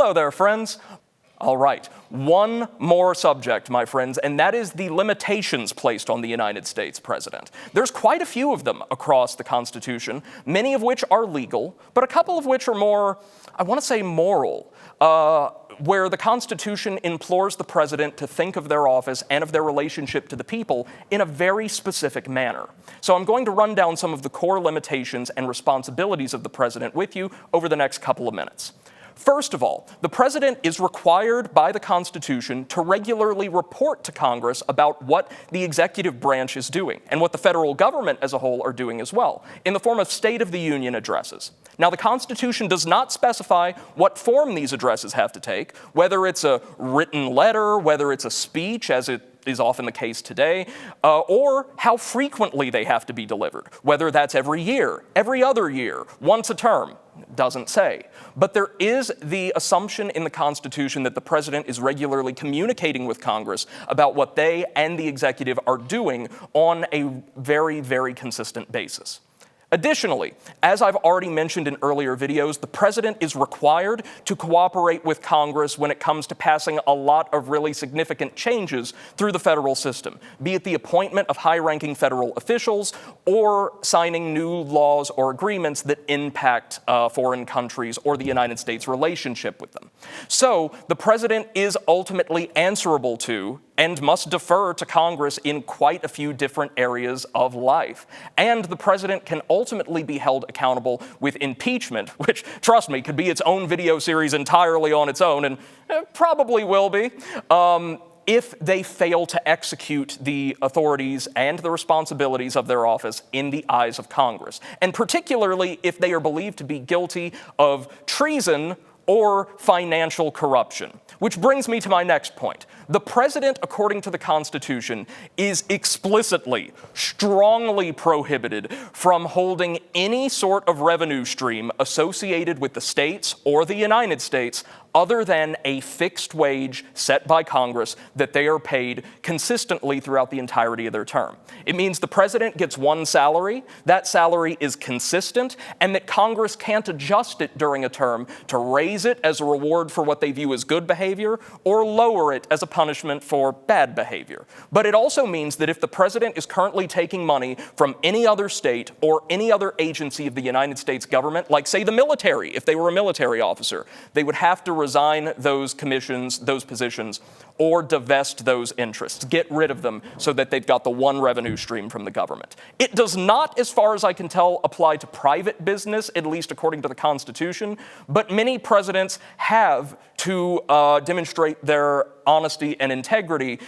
Hello there, friends. All right, one more subject, my friends, and that is the limitations placed on the United States president. There's quite a few of them across the Constitution, many of which are legal, but a couple of which are more, I want to say, moral, where the Constitution implores the president to think of their office and of their relationship to the people in a very specific manner. So I'm going to run down some of the core limitations and responsibilities of the president with you over the next couple of minutes. First of all, the president is required by the Constitution to regularly report to Congress about what the executive branch is doing and what the federal government as a whole are doing as well, in the form of State of the Union addresses. Now, the Constitution does not specify what form these addresses have to take, whether it's a written letter, whether it's a speech, as it is often the case today, or how frequently they have to be delivered, whether that's every year, every other year, once a term. Doesn't say. But there is the assumption in the Constitution that the president is regularly communicating with Congress about what they and the executive are doing on a very, very consistent basis. Additionally, as I've already mentioned in earlier videos, the president is required to cooperate with Congress when it comes to passing a lot of really significant changes through the federal system, be it the appointment of high-ranking federal officials or signing new laws or agreements that impact foreign countries or the United States' relationship with them. So the president is ultimately answerable to and must defer to Congress in quite a few different areas of life. And the president can ultimately be held accountable with impeachment, which, trust me, could be its own video series entirely on its own, and probably will be, if they fail to execute the authorities and the responsibilities of their office in the eyes of Congress. And particularly if they are believed to be guilty of treason or financial corruption. Which brings me to my next point. The president, according to the Constitution, is explicitly, strongly prohibited from holding any sort of revenue stream associated with the states or the United States other than a fixed wage set by Congress that they are paid consistently throughout the entirety of their term. It means the president gets one salary, that salary is consistent, and that Congress can't adjust it during a term to raise it as a reward for what they view as good behavior or lower it as a punishment for bad behavior. But it also means that if the president is currently taking money from any other state or any other agency of the United States government, like say the military, if they were a military officer, they would have to resign those commissions, those positions, or divest those interests, get rid of them so that they've got the one revenue stream from the government. It does not, as far as I can tell, apply to private business, at least according to the Constitution, but many presidents have, to demonstrate their honesty and integrity,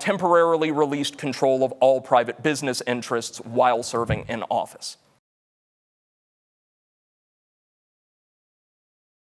temporarily released control of all private business interests while serving in office.